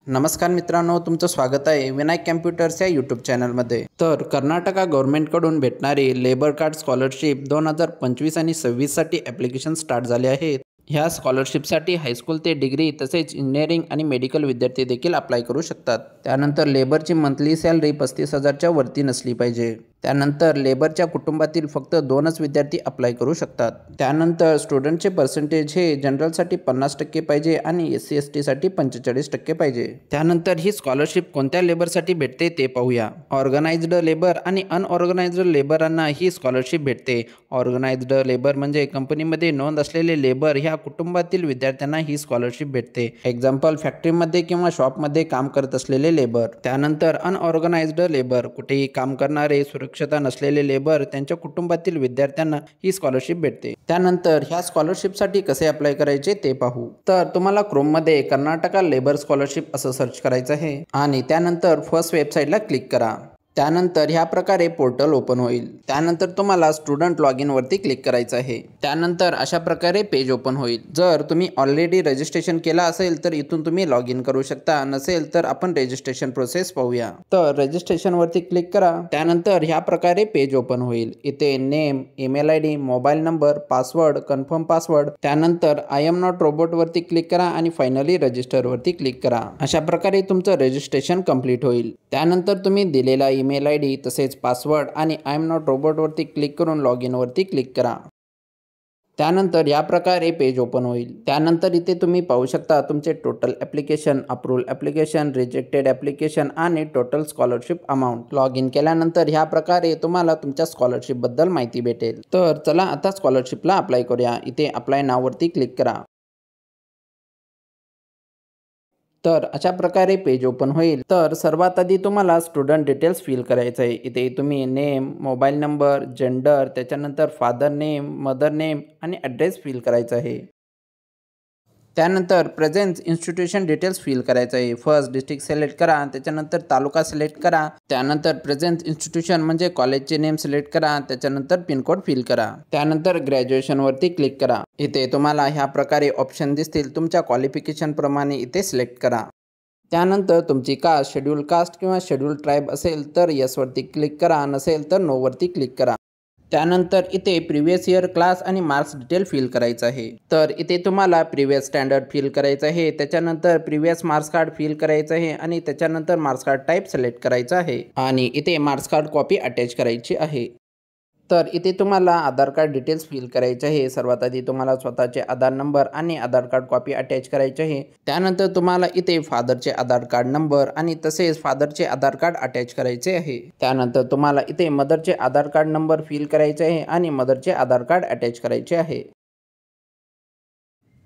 नमस्कार मित्रांनो, तुमचं स्वागत आहे विनायक कम्प्युटर्स या यूट्यूब चॅनलमध्ये। तर कर्नाटका गव्हर्नमेंटकडून भेटणारी लेबर कार्ड स्कॉलरशिप 2025 आणि 26 साठी ॲप्लिकेशन स्टार्ट झाले आहेत। ह्या स्कॉलरशिपसाठी हायस्कूल ते डिग्री तसेच इंजिनिअरिंग आणि मेडिकल विद्यार्थी देखील अप्लाय करू शकतात। त्यानंतर लेबरची मंथली सॅलरी 35,000च्या वरती नसली पाहिजे। त्यानंतर लेबरच्या कुटुंबातील फक्त 2च विद्यार्थी अप्लाय करू शकतात। त्यानंतर स्टुडंटचे पर्सेंटेज हे जनरलसाठी 50% पाहिजे आणि SC ST साठी 45% पाहिजे। त्यानंतर ही स्कॉलरशिप कोणत्या लेबरसाठी भेटते ते पाहूया। ऑर्गनाइज्ड लेबर आणि अनऑर्गनाइज्ड लेबरांना ही स्कॉलरशिप भेटते। ऑर्गनाइज्ड लेबर म्हणजे कंपनीमध्ये नोंद असलेले लेबर ह्या कुटुंबातील विद्यार्थ्यांना ही स्कॉलरशिप भेटते। एक्झाम्पल फॅक्टरीमध्ये किंवा शॉपमध्ये काम करत असलेले लेबर। त्यानंतर अनऑर्गनाइज्ड लेबर कुठेही काम करणारे सुरक्षता नसलेले लेबर त्यांच्या कुटुंबातील विद्यार्थ्यांना ही स्कॉलरशिप भेटते। त्यानंतर ह्या स्कॉलरशिपसाठी कसे अप्लाय करायचे ते पाहू। तर तुम्हाला क्रोममध्ये कर्नाटका लेबर स्कॉलरशिप असं सर्च करायचं आहे आणि त्यानंतर फर्स्ट वेबसाईटला क्लिक करा। त्यानंतर ह्या प्रकारे पोर्टल ओपन होईल। त्यानंतर तुम्हाला स्टुडंट लॉग इन वरती क्लिक करायचं आहे। त्यानंतर अशा प्रकारे पेज ओपन होईल। जर तुम्ही ऑलरेडी रजिस्ट्रेशन केला असेल तर इथून तुम्ही लॉग इन करू शकता, नसेल तर आपण रजिस्ट्रेशन प्रोसेस पाहूया। तर रजिस्ट्रेशन वरती क्लिक करा। त्यानंतर ह्या प्रकारे पेज ओपन होईल। इथे name, email ID, mobile number, password, confirm password, त्यानंतर आय एम नॉट रोबोट वरती क्लिक करा आणि फायनली रजिस्टर वरती क्लिक करा। अशा प्रकारे तुमचं रजिस्ट्रेशन कंप्लीट होईल। त्यानंतर तुम्ही दिलेला ईमेल ID तसेच पासवर्ड आणि आय एम नॉट रोबोट वरती क्लिक करून लॉग इन वरती क्लिक करा। त्यानंतर या प्रकारे पेज ओपन होईल। त्यानंतर इथे तुम्ही पाहू शकता तुमचे total application, approval application, rejected application आणि total scholarship amount. Log in केल्यानंतर ह्या प्रकारे तुम्हाला तुमच्या स्कॉलरशिप बद्दल माहिती भेटेल। तर चला आता स्कॉलरशिपला अप्लाय करूया। इथे अप्लाय नाव वरती क्लिक करा। तर अशा प्रकारे पेज ओपन होईल। तर सर्वात आधी तुम्हाला स्टुडंट डिटेल्स फिल करायचं आहे। इथे तुम्ही नेम, मोबाईल नंबर, जेंडर, त्याच्यानंतर फादर नेम, मदर नेम आणि ॲड्रेस फिल करायचा आहे। त्यानंतर प्रेझेन्स इन्स्टिट्यूशन डिटेल्स फिल करायचं आहे। फर्स्ट डिस्ट्रिक्ट सिलेक्ट करा, त्याच्यानंतर तालुका सिलेक्ट करा, त्यानंतर प्रेझेन्स इन्स्टिट्यूशन म्हणजे कॉलेजचे नेम सिलेक्ट करा, त्याच्यानंतर पिनकोड फिल करा। त्यानंतर ग्रॅज्युएशन वरती क्लिक करा। इथे तुम्हाला ह्या प्रकारे ऑप्शन दिसतील, तुमच्या क्वालिफिकेशन प्रमाणे इथे सिलेक्ट करा। त्यानंतर तुमची कास्ट शेड्यूल कास्ट किंवा शेड्यूल ट्राईब असेल तर यस वरती क्लिक करा, नसेल तर नो वरती क्लिक करा। त्यानंतर इथे प्रिव्हियस इयर क्लास आणि मार्क्स डिटेल फिल करायचं आहे। तर इथे तुम्हाला प्रिव्हियस स्टँडर्ड फिल करायचं आहे, त्याच्यानंतर प्रिव्हियस मार्क्स कार्ड फिल करायचं आहे आणि त्याच्यानंतर मार्क्स कार्ड टाईप सिलेक्ट करायचं आहे आणि इथे मार्क्स कार्ड कॉपी अटॅच करायची आहे। तर इथे तुम्हाला आधार कार्ड डिटेल्स फिल करायचे आहे। सर्वात आधी तुम्हाला स्वतःचे आधार नंबर आणि आधार कार्ड कॉपी अटॅच करायचे आहे। त्यानंतर तुम्हाला इथे फादरचे आधार कार्ड नंबर आणि तसेच फादरचे आधार कार्ड अटॅच करायचे आहे। त्यानंतर तुम्हाला इथे मदरचे आधार कार्ड नंबर फिल करायचे आहे आणि मदरचे आधार कार्ड अटॅच करायचे आहे।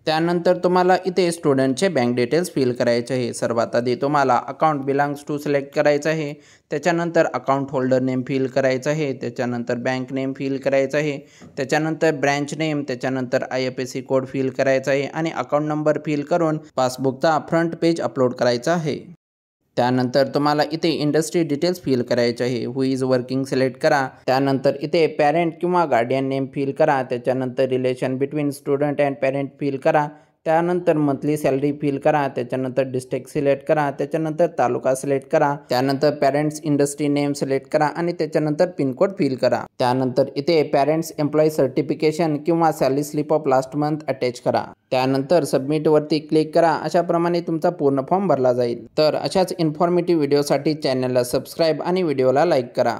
त्यानंतर तुम्हाला इथे स्टुडंटचे बँक डिटेल्स फिल करायचे आहे। सर्वात आधी तुम्हाला अकाउंट बिलॉंग्स टू सिलेक्ट करायचं आहे, त्याच्यानंतर अकाउंट होल्डर नेम फिल करायचं आहे, त्याच्यानंतर बँक नेम फिल करायचं आहे, त्याच्यानंतर ब्रँच नेम, त्याच्यानंतर IFSC कोड फिल करायचा आहे आणि अकाउंट नंबर फिल करून पासबुकचा फ्रंट पेज अपलोड करायचा आहे। त्यानंतर तुम्हाला इथे इंडस्ट्री डिटेल्स फिल करायचे आहे। हु इज वर्किंग सिलेक्ट करा। त्यानंतर इथे पॅरेंट किंवा गार्डियन नेम फिल करा, त्याच्यानंतर relation between student and parent fill करा, त्यानंतर मंथली सॅलरी फिल करा, त्याच्यानंतर डिस्ट्रिक्ट सिलेक्ट करा, त्याच्यानंतर तालुका सिलेक्ट करा, त्यानंतर पॅरेंट्स इंडस्ट्री नेम सिलेक्ट करा आणि त्याच्यानंतर पिनकोड फिल करा। त्यानंतर इथे पॅरेंट्स एम्प्लॉई सर्टिफिकेशन किंवा salary slip of last month attach करा। त्यानंतर सबमिट वरती क्लिक करा। अशाप्रमाणे तुमचा पूर्ण फॉर्म भरला जाईल। तर अशाच इन्फॉर्मेटिव्ह व्हिडिओसाठी चॅनलला सबस्क्राईब आणि व्हिडिओला लाईक करा।